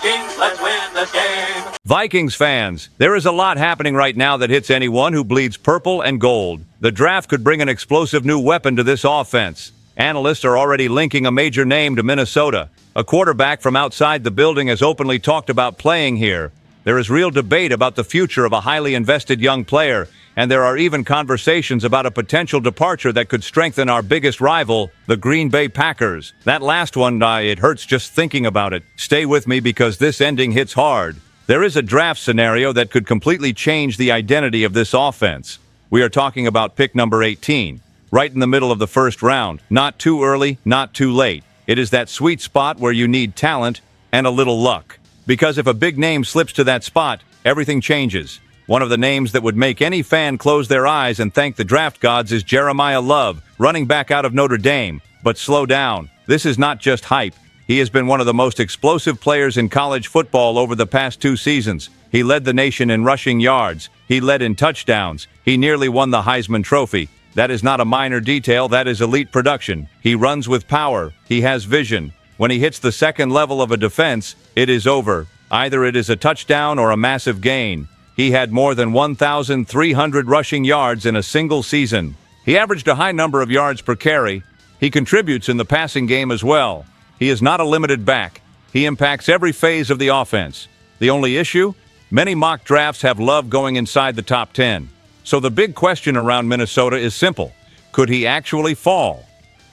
Vikings, let's win this game. Vikings fans, there is a lot happening right now that hits anyone who bleeds purple and gold. The draft could bring an explosive new weapon to this offense. Analysts are already linking a major name to Minnesota. A quarterback from outside the building has openly talked about playing here. There is real debate about the future of a highly invested young player, and there are even conversations about a potential departure that could strengthen our biggest rival, the Green Bay Packers. That last one, it hurts just thinking about it. Stay with me because this ending hits hard. There is a draft scenario that could completely change the identity of this offense. We are talking about pick number 18, right in the middle of the first round. Not too early, not too late. It is that sweet spot where you need talent and a little luck. Because if a big name slips to that spot, everything changes. One of the names that would make any fan close their eyes and thank the draft gods is Jeremiah Love, running back out of Notre Dame. But slow down. This is not just hype. He has been one of the most explosive players in college football over the past 2 seasons. He led the nation in rushing yards. He led in touchdowns. He nearly won the Heisman Trophy. That is not a minor detail, that is elite production. He runs with power. He has vision. When he hits the second level of a defense, it is over. Either it is a touchdown or a massive gain. He had more than 1,300 rushing yards in a single season. He averaged a high number of yards per carry. He contributes in the passing game as well. He is not a limited back. He impacts every phase of the offense. The only issue? Many mock drafts have Love going inside the top 10. So the big question around Minnesota is simple. Could he actually fall?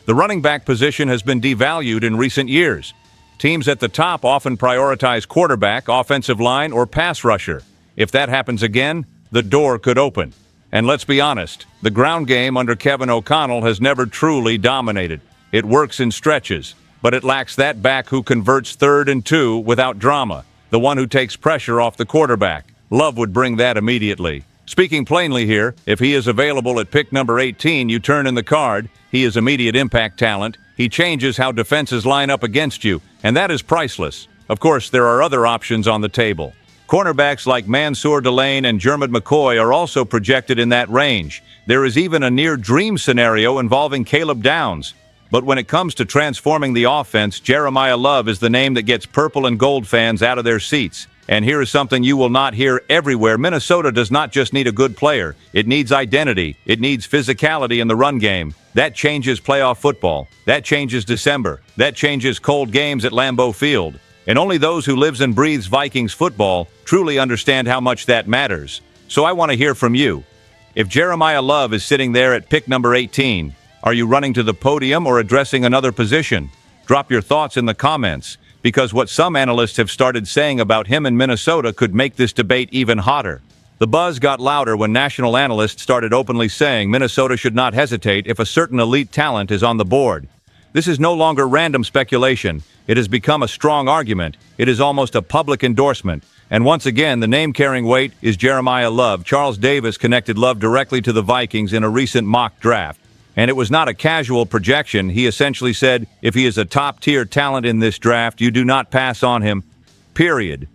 The running back position has been devalued in recent years. Teams at the top often prioritize quarterback, offensive line, or pass rusher. If that happens again, the door could open. And let's be honest, the ground game under Kevin O'Connell has never truly dominated. It works in stretches, but it lacks that back who converts 3rd and 2 without drama, the one who takes pressure off the quarterback. Love would bring that immediately. Speaking plainly here, if he is available at pick number 18, you turn in the card. He is immediate impact talent. He changes how defenses line up against you, and that is priceless. Of course, there are other options on the table. Cornerbacks like Mansour Delane and Jermud McCoy are also projected in that range. There is even a near dream scenario involving Caleb Downs. But when it comes to transforming the offense, Jeremiah Love is the name that gets purple and gold fans out of their seats. And here is something you will not hear everywhere. Minnesota does not just need a good player. It needs identity. It needs physicality in the run game. That changes playoff football. That changes December. That changes cold games at Lambeau Field. And only those who lives and breathes Vikings football truly understand how much that matters. So I want to hear from you. If Jeremiah Love is sitting there at pick number 18, are you running to the podium or addressing another position? Drop your thoughts in the comments, because what some analysts have started saying about him in Minnesota could make this debate even hotter. The buzz got louder when national analysts started openly saying Minnesota should not hesitate if a certain elite talent is on the board. This is no longer random speculation. It has become a strong argument. It is almost a public endorsement. And once again, the name carrying weight is Jeremiah Love. Charles Davis connected Love directly to the Vikings in a recent mock draft. And it was not a casual projection. He essentially said, if he is a top-tier talent in this draft, you do not pass on him, period.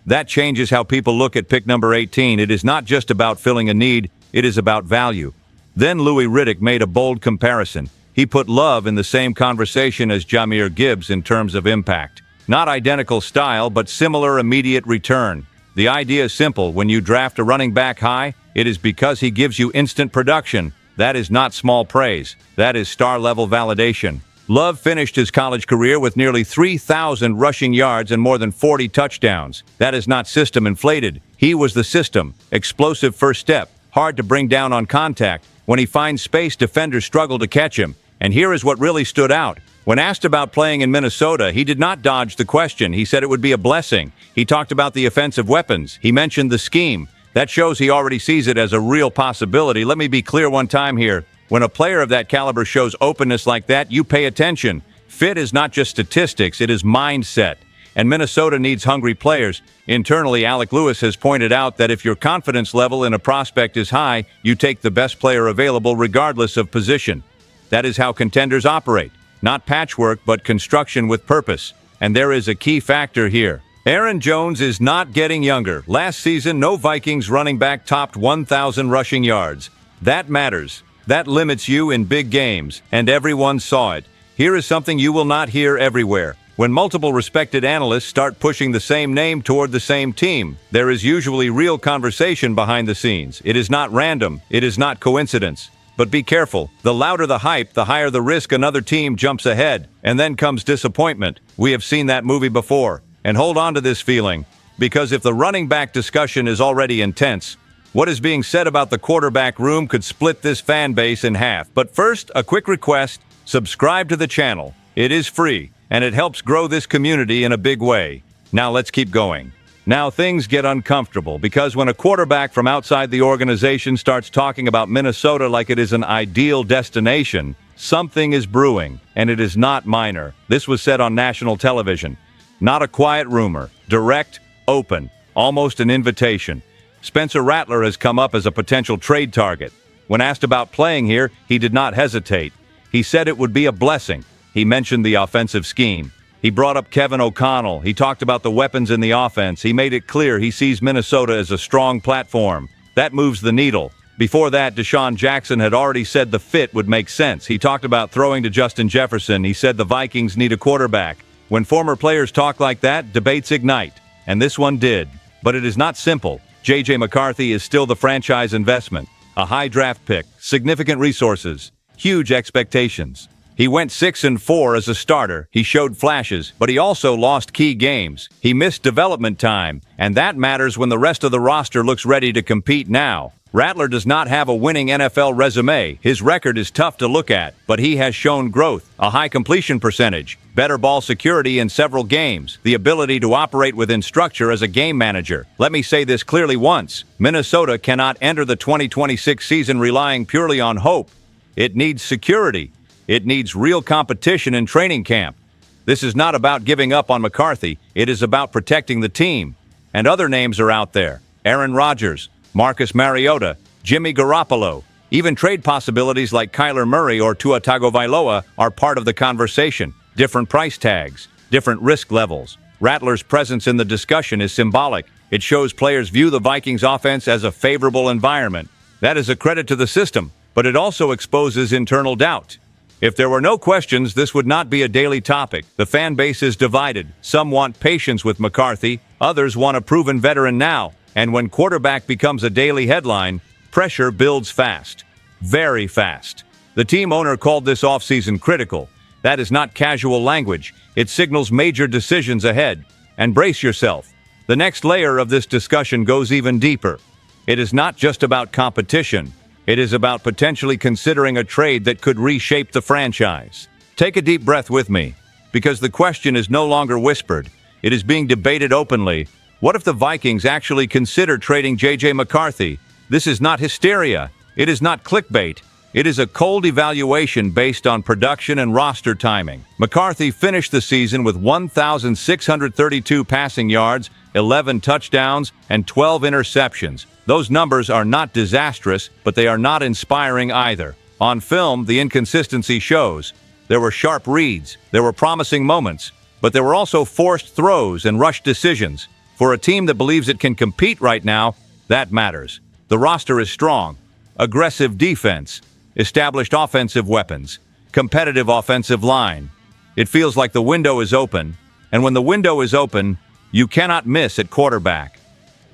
That changes how people look at pick number 18. It is not just about filling a need, it is about value. Then Louis Riddick made a bold comparison. He put Love in the same conversation as Jahmyr Gibbs in terms of impact. Not identical style, but similar immediate return. The idea is simple. When you draft a running back high, it is because he gives you instant production. That is not small praise. That is star-level validation. Love finished his college career with nearly 3,000 rushing yards and more than 40 touchdowns. That is not system inflated. He was the system. Explosive first step. Hard to bring down on contact. When he finds space, defenders struggle to catch him. And here is what really stood out. When asked about playing in Minnesota, he did not dodge the question. He said it would be a blessing. He talked about the offensive weapons. He mentioned the scheme. That shows he already sees it as a real possibility. Let me be clear one time here. When a player of that caliber shows openness like that, you pay attention. Fit is not just statistics, it is mindset. And Minnesota needs hungry players. Internally, Alec Lewis has pointed out that if your confidence level in a prospect is high, you take the best player available regardless of position. That is how contenders operate. Not patchwork, but construction with purpose. And there is a key factor here. Aaron Jones is not getting younger. Last season, no Vikings running back topped 1,000 rushing yards. That matters. That limits you in big games, and everyone saw it. Here is something you will not hear everywhere. When multiple respected analysts start pushing the same name toward the same team, there is usually real conversation behind the scenes. It is not random. It is not coincidence. But be careful. The louder the hype, the higher the risk another team jumps ahead. And then comes disappointment. We have seen that movie before. And hold on to this feeling, because if the running back discussion is already intense, what is being said about the quarterback room could split this fan base in half. But first, a quick request: subscribe to the channel. It is free, and it helps grow this community in a big way. Now let's keep going. Now things get uncomfortable, because when a quarterback from outside the organization starts talking about Minnesota like it is an ideal destination, something is brewing, and it is not minor. This was said on national television. Not a quiet rumor. Direct, open, almost an invitation. Spencer Rattler has come up as a potential trade target. When asked about playing here, he did not hesitate. He said it would be a blessing. He mentioned the offensive scheme. He brought up Kevin O'Connell. He talked about the weapons in the offense. He made it clear he sees Minnesota as a strong platform. That moves the needle. Before that, Deshaun Jackson had already said the fit would make sense. He talked about throwing to Justin Jefferson. He said the Vikings need a quarterback. When former players talk like that, debates ignite. And this one did. But it is not simple. J.J. McCarthy is still the franchise investment. A high draft pick, significant resources, huge expectations. He went 6-4 as a starter. He showed flashes, but he also lost key games. He missed development time, and that matters when the rest of the roster looks ready to compete now. Rattler does not have a winning NFL resume. His record is tough to look at, but he has shown growth, a high completion percentage, better ball security in several games, the ability to operate within structure as a game manager. Let me say this clearly once: Minnesota cannot enter the 2026 season relying purely on hope. It needs security. It needs real competition in training camp. This is not about giving up on McCarthy. It is about protecting the team. And other names are out there: Aaron Rodgers, Marcus Mariota, Jimmy Garoppolo. Even trade possibilities like Kyler Murray or Tua Tagovailoa are part of the conversation. Different price tags, different risk levels. Rattler's presence in the discussion is symbolic. It shows players view the Vikings offense as a favorable environment. That is a credit to the system, but it also exposes internal doubt. If there were no questions, this would not be a daily topic. The fan base is divided. Some want patience with McCarthy. Others want a proven veteran now. And when quarterback becomes a daily headline, pressure builds fast. Very fast. The team owner called this offseason critical. That is not casual language. It signals major decisions ahead. And brace yourself. The next layer of this discussion goes even deeper. It is not just about competition. It is about potentially considering a trade that could reshape the franchise. Take a deep breath with me, because the question is no longer whispered. It is being debated openly. What if the Vikings actually consider trading J.J. McCarthy? This is not hysteria. It is not clickbait. It is a cold evaluation based on production and roster timing. McCarthy finished the season with 1,632 passing yards, 11 touchdowns, and 12 interceptions. Those numbers are not disastrous, but they are not inspiring either. On film, the inconsistency shows. There were sharp reads, there were promising moments, but there were also forced throws and rushed decisions. For a team that believes it can compete right now, that matters. The roster is strong. Aggressive defense. Established offensive weapons. Competitive offensive line. It feels like the window is open, and when the window is open, you cannot miss at quarterback.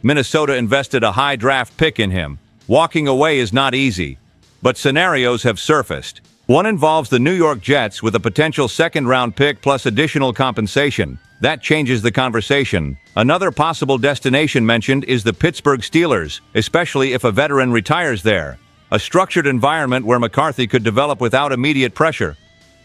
Minnesota invested a high draft pick in him. Walking away is not easy, but scenarios have surfaced. One involves the New York Jets with a potential second-round pick plus additional compensation. That changes the conversation. Another possible destination mentioned is the Pittsburgh Steelers, especially if a veteran retires there. A structured environment where McCarthy could develop without immediate pressure.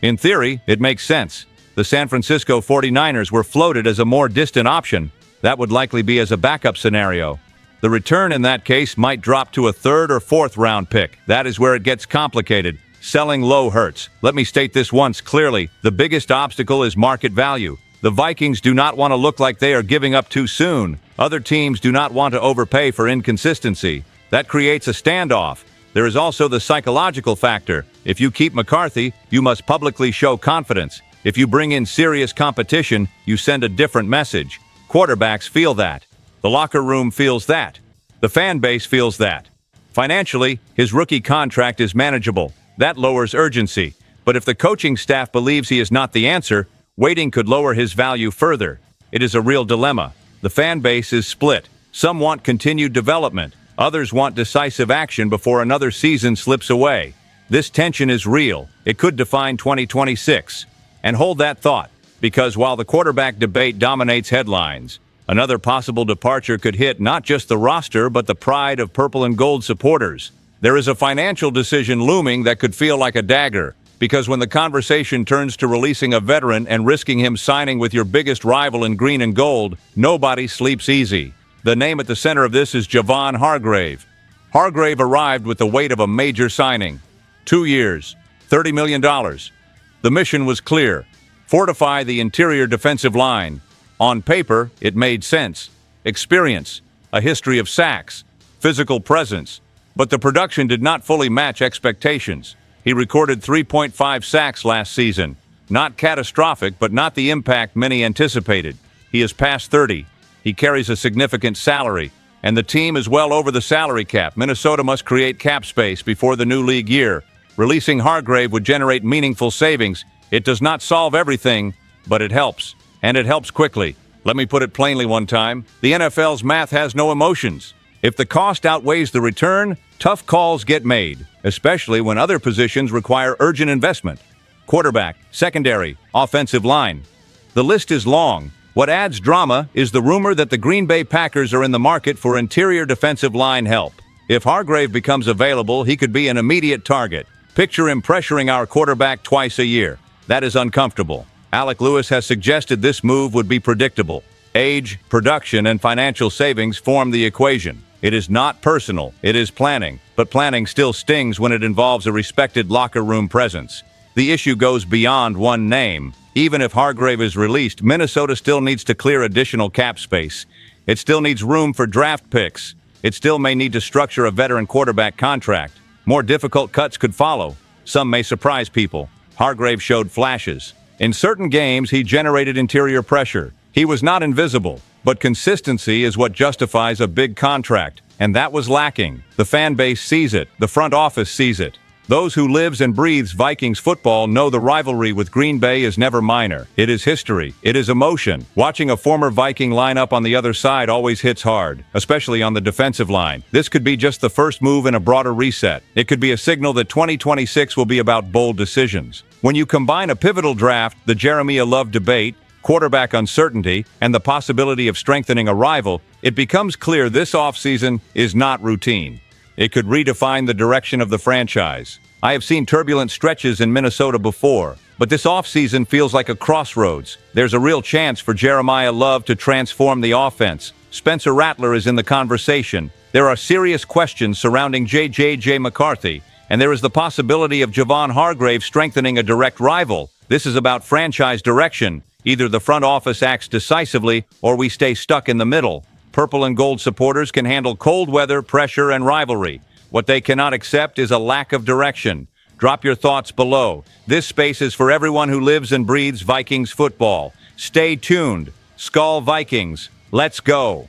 In theory, it makes sense. The San Francisco 49ers were floated as a more distant option. That would likely be as a backup scenario. The return in that case might drop to a third or fourth round pick. That is where it gets complicated. Selling low hurts. Let me state this once clearly. The biggest obstacle is market value. The Vikings do not want to look like they are giving up too soon. Other teams do not want to overpay for inconsistency. That creates a standoff. There is also the psychological factor. If you keep McCarthy, you must publicly show confidence. If you bring in serious competition, you send a different message. Quarterbacks feel that. The locker room feels that. The fan base feels that. Financially, his rookie contract is manageable. That lowers urgency. But if the coaching staff believes he is not the answer, Waiting could lower his value further. It is a real dilemma. The fan base is split. Some want continued development. Others want decisive action before another season slips away. This tension is real. It could define 2026. And hold that thought, because while the quarterback debate dominates headlines, another possible departure could hit not just the roster but the pride of purple and gold supporters. There is a financial decision looming that could feel like a dagger, because when the conversation turns to releasing a veteran and risking him signing with your biggest rival in green and gold, nobody sleeps easy. The name at the center of this is Javon Hargrave. Hargrave arrived with the weight of a major signing. 2 years, $30 million. The mission was clear: fortify the interior defensive line. On paper, it made sense. Experience, a history of sacks, physical presence. But the production did not fully match expectations. He recorded 3.5 sacks last season. Not catastrophic, but not the impact many anticipated. He is past 30. He carries a significant salary, and the team is well over the salary cap. Minnesota must create cap space before the new league year. Releasing Hargrave would generate meaningful savings. It does not solve everything, but it helps. And it helps quickly. Let me put it plainly one time. The NFL's math has no emotions. If the cost outweighs the return, tough calls get made, especially when other positions require urgent investment. Quarterback, secondary, offensive line. The list is long. What adds drama is the rumor that the Green Bay Packers are in the market for interior defensive line help. If Hargrave becomes available, he could be an immediate target. Picture him pressuring our quarterback twice a year. That is uncomfortable. Alec Lewis has suggested this move would be predictable. Age, production, and financial savings form the equation. It is not personal, it is planning. But planning still stings when it involves a respected locker room presence. The issue goes beyond one name. Even if Hargrave is released, Minnesota still needs to clear additional cap space. It still needs room for draft picks. It still may need to structure a veteran quarterback contract. More difficult cuts could follow. Some may surprise people. Hargrave showed flashes. In certain games, he generated interior pressure. He was not invisible, but consistency is what justifies a big contract, and that was lacking. The fan base sees it. The front office sees it. Those who lives and breathes Vikings football know the rivalry with Green Bay is never minor. It is history. It is emotion. Watching a former Viking line up on the other side always hits hard, especially on the defensive line. This could be just the first move in a broader reset. It could be a signal that 2026 will be about bold decisions. When you combine a pivotal draft, the Jeremiah Love debate, quarterback uncertainty, and the possibility of strengthening a rival, it becomes clear this offseason is not routine. It could redefine the direction of the franchise. I have seen turbulent stretches in Minnesota before, but this offseason feels like a crossroads. There's a real chance for Jeremiah Love to transform the offense. Spencer Rattler is in the conversation. There are serious questions surrounding J.J. McCarthy, and there is the possibility of Javon Hargrave strengthening a direct rival. This is about franchise direction. Either the front office acts decisively, or we stay stuck in the middle. Purple and gold supporters can handle cold weather, pressure, and rivalry. What they cannot accept is a lack of direction. Drop your thoughts below. This space is for everyone who lives and breathes Vikings football. Stay tuned. SKOL Vikings. Let's go.